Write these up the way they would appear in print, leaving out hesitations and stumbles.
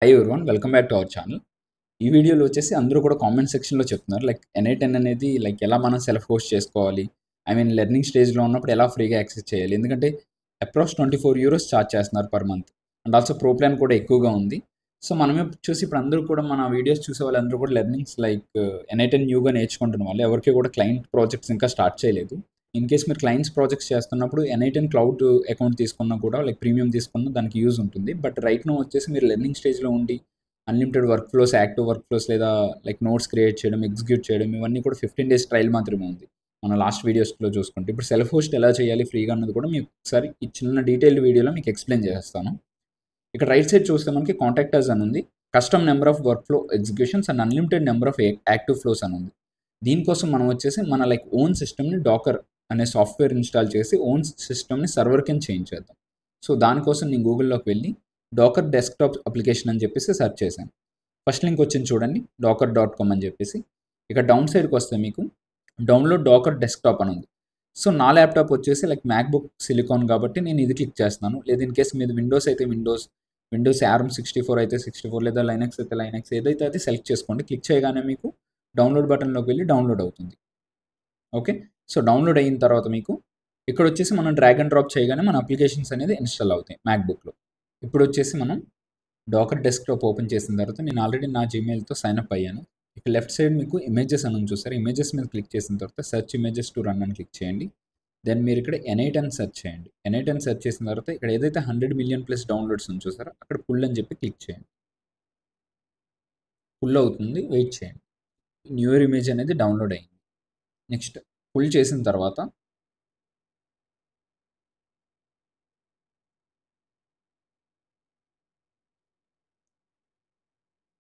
Hi everyone, welcome back to our channel. ఈ వీడియోలో వచ్చేసి అందరూ కూడా కామెంట్ సెక్షన్‌లో చెప్తున్నారు. లైక్ NI10 అనేది లైక్ ఎలా మనం సెల్ఫ్ హోస్ట్ చేసుకోవాలి? లెర్నింగ్ స్టేజ్‌లో ఉన్నప్పుడు ఎలా ఫ్రీగా యాక్సెస్ చేయాలి? ఎందుకంటే అప్రాక్స్ €24 చార్జ్ చేస్తున్నారు per month. And also pro plan కూడా ఎక్కువగా ఉంది. సో, మనమే చూసి ఇప్పుడు అందరూ కూడా మన వీడియోస్ చూసే వాళ్ళందరూ కూడా లెర్నింగ్స్ లైక్ NI10 న్యూగా నేర్చుకుంటున్న వాళ్ళు. ఎవరికీ కూడా క్లయింట్ ప్రాజెక్ట్స్ ఇంకా స్టార్ట్ చేయలేదు. ఇన్ కేస్ మీరు క్లయింట్స్ ప్రాజెక్ట్స్ చేస్తున్నప్పుడు NI10 క్లౌడ్ అకౌంట్ తీసుకున్నా కూడా లైక్ ప్రీమియం తీసుకున్నా దానికి యూజ్ ఉంటుంది. బట్ రైట్ నౌ వచ్చేసి మీరు లెర్నింగ్ స్టేజ్‌లో ఉండి unlimited work flows, active work flows లేదా లైక్ నోట్స్ క్రియేట్ చేయడం, ఎగ్జిక్యూట్ చేయడం ఇవన్నీ కూడా 15 డేస్ ట్రయల్ మాత్రమే ఉంది. మన లాస్ట్ వీడియోస్‌లో చూసుకుంటే. ఇప్పుడు సెల్ఫ్ హోస్ట్ ఎలా చేయాలి ఫ్రీగా అన్నది కూడా మీకు ఒకసారి ఈ చిన్న డీటెయిల్డ్ వీడియోలో మీకు ఎక్స్‌ప్లెయిన్ చేసేస్తాను. ఇక్కడ రైట్ సైడ్ చూస్తే మనకి కాంటాక్ట్ అస్ అని ఉంది. Custom number of work flow executions and unlimited number of active flows అని ఉంది. దీనికోసం మనం వచ్చేసి మన లైక్ ఓన్ సిస్టమ్‌ని డాకర్ అనే సాఫ్ట్‌వేర్ ఇన్‌స్టాల్ చేసి ఓన్ సిస్టమ్‌ని సర్వర్ కింద చేంజ్ చేద్దాం. సో, దానికోసం నేను గూగుల్‌లోకి వెళ్ళి డాకర్ డెస్క్‌టాప్ అప్లికేషన్ అని చెప్పేసి సెర్చ్ చేశాను. ఫస్ట్ లింక్ వచ్చింది చూడండి, docker.com అని చెప్పేసి. ఇక డౌన్ సైడ్‌కి వస్తే మీకు డౌన్లోడ్ డాకర్ డెస్క్‌టాప్ అని ఉంది. సో, నా ల్యాప్‌టాప్ వచ్చేసి లైక్ మ్యాక్‌బుక్ సిలికాన్ కాబట్టి నేను ఇది క్లిక్ చేస్తున్నాను. లేదా ఇన్ కేస్ మీది విండోస్ అయితే విండోస్ ARM 64 అయితే 64 లేదా లైనక్స్ అయితే లైనక్స్ ఏదైతే అది సెలెక్ట్ చేసుకోండి. క్లిక్ చేయగానే మీకు డౌన్లోడ్ బటన్‌లోకి వెళ్ళి డౌన్లోడ్ అవుతుంది. ఓకే. సో, డౌన్లోడ్ అయిన తర్వాత మీకు ఇక్కడ వచ్చేసి మనం డ్రాగ్ అండ్ డ్రాప్ చేయగానే మన అప్లికేషన్స్ అనేది ఇన్‌స్టాల్ అవుతాయి మ్యాక్‌బుక్‌లో. ఇప్పుడు వచ్చేసి మనం డాకర్ డెస్క్‌టాప్ ఓపెన్ చేసిన తర్వాత నేను ఆల్రెడీ నా జీమెయిల్‌తో సైన్ అప్ అయ్యాను. ఇక లెఫ్ట్ సైడ్ మీకు ఇమేజెస్ అని ఉంది చూసారా? ఇమేజెస్ మీద క్లిక్ చేసిన తర్వాత సెర్చ్ ఇమేజెస్ టు రన్ అని క్లిక్ చేయండి. దెన్ మీరు ఇక్కడ NI10 సెర్చ్ చేయండి. NI10 సెర్చ్ చేసిన తర్వాత ఇక్కడ ఏదైతే 100 మిలియన్ ప్లస్ డౌన్లోడ్స్ ఉంది చూసారా? అక్కడ పుల్ అని చెప్పి క్లిక్ చేయండి. పుల్ అవుతుంది, వెయిట్ చేయండి. న్యూయర్ ఇమేజ్ అనేది డౌన్లోడ్ అయింది. నెక్స్ట్ పుల్ చేసిన తర్వాత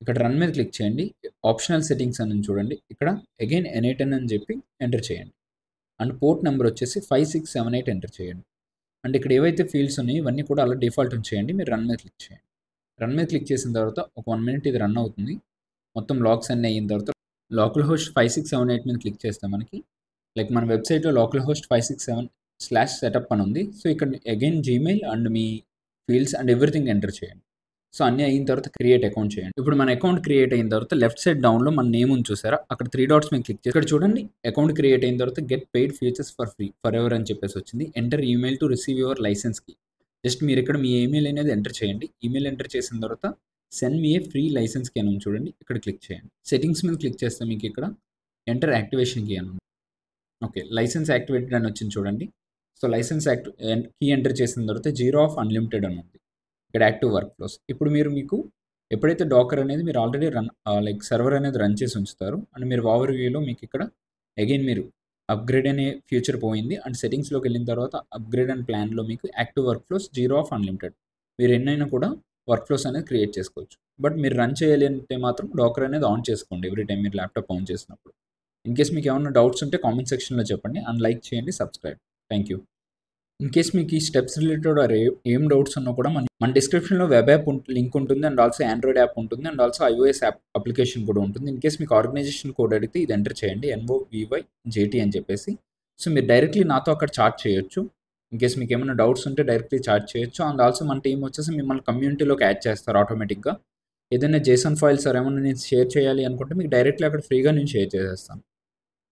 ఇక్కడ రన్ మీద క్లిక్ చేయండి. ఆప్షనల్ సెట్టింగ్స్ అని చూడండి. ఇక్కడ అగైన్ NI10 అని చెప్పి ఎంటర్ చేయండి. అండ్ పోర్ట్ నెంబర్ వచ్చేసి 5678 ఎంటర్ చేయండి. అండ్ ఇక్కడ ఏవైతే ఫీల్డ్స్ ఉన్నాయో ఇవన్నీ కూడా అలా డిఫాల్ట్ ఉంచేయండి. మీరు రన్ మీద క్లిక్ చేయండి. రన్ మీద క్లిక్ చేసిన తర్వాత ఒక 1 మినిట్ ఇది రన్ అవుతుంది. మొత్తం లాగ్స్ అన్నీ అయిన తర్వాత లోకల్ హోస్ట్ 5678 మీద క్లిక్ చేస్తే మనకి లైక్ మన వెబ్సైట్‌లో లోకల్ హోస్ట్ 567/setup అని ఉంది. సో, ఇక్కడ again Gmail and me fields and everything enter చేయండి. సో, అన్నీ అయిన తర్వాత క్రియేట్ అకౌంట్ చేయండి. ఇప్పుడు మన అకౌంట్ క్రియేట్ అయిన తర్వాత లెఫ్ట్ సైడ్ డౌన్‌లో మన నేమ్ ఉంది చూసారా? అక్కడ 3 డాట్స్ మీద క్లిక్ చేసి ఇక్కడ చూడండి, అకౌంట్ క్రియేట్ అయిన తర్వాత get paid features for free forever అని చెప్పేసి వచ్చింది. Enter email to receive your license key. Just మీరు ఇక్కడ మీ ఈమెయిల్ అనేది ఎంటర్ చేయండి. ఈమెయిల్ ఎంటర్ చేసిన తర్వాత send me a free license key అని ఉంది చూడండి. ఇక్కడ క్లిక్ చేయండి. సెట్టింగ్స్ మీద క్లిక్ చేస్తే మీకు ఇక్కడ ఎంటర్ యాక్టివేషన్ కీ అని ఉంది. ఓకే. లైసెన్స్ యాక్టివేటెడ్ అని వచ్చింది చూడండి. సో, లైసెన్స్ కీ ఎంటర్ చేసిన తర్వాత 0 ఆఫ్ అన్‌లిమిటెడ్ అని ఉంది. ఇక్కడ యాక్టివ్ వర్క్ ఫ్లోస్. ఇప్పుడు మీకు ఎప్పుడైతే డాకర్ అనేది మీరు ఆల్రెడీ లైక్ సర్వర్ అనేది రన్ చేసి ఉంచుతారు అండ్ మీరు ఓవర్ వ్యూలో మీకు ఇక్కడ అగైన్ మీరు అప్‌గ్రేడ్ అనే ఫ్యూచర్ పోయింది. అండ్ సెట్టింగ్స్‌లోకి వెళ్ళిన తర్వాత అప్‌గ్రేడ్ అండ్ ప్లాన్‌లో మీకు active work flows 0 of unlimited. మీరు ఎన్నైనా కూడా వర్క్ ఫ్లోస్ అనేది క్రియేట్ చేసుకోవచ్చు. బట్ మీరు రన్ చేయాలి అంటే మాత్రం డాకర్ అనేది ఆన్ చేసుకోండి ఎవ్రీ టైమ్ మీరు ల్యాప్‌టాప్ ఆన్ చేసినప్పుడు. ఇన్ కేస్ మీకు ఏమన్నా డౌట్స్ ఉంటే కామెంట్ సెక్షన్‌లో చెప్పండి అండ్ లైక్ చేయండి, subscribe. Thank you. In case మీకు ఈ స్టెప్స్ రిలేటెడ్ ఆర్ ఏం డౌట్స్ ఉన్నా కూడా మన డిస్క్రిప్షన్‌లో వెబ్ యాప్ లింక్ ఉంటుంది అండ్ ఆల్సో ఆండ్రాయిడ్ యాప్ ఉంటుంది and also iOS app application కూడా ఉంటుంది. ఇన్ కేస్ మీకు ఆర్గనైజేషన్ కోడ్ అడిగితే ఇది ఎంటర్ చేయండి NOVYJT అని చెప్పేసి. సో, మీరు డైరెక్ట్‌లీ నాతో అక్కడ చాట్ చేయొచ్చు. ఇన్ కేస్ మీకు ఏమైనా డౌట్స్ ఉంటే డైరెక్ట్‌లీ చాట్ చేయొచ్చు. అండ్ ఆల్సో మన టీమ్ వచ్చేసి మిమ్మల్ని కమ్యూనిటీలోకి యాడ్ చేస్తారు ఆటోమేటిక్‌గా. ఏదైనా JSON ఫైల్స్ ఆర్ ఏమన్నా నేను షేర్ చేయాలి అనుకుంటే మీకు డైరెక్ట్‌లీ అక్కడ ఫ్రీగా నేను షేర్ చేసేస్తాను.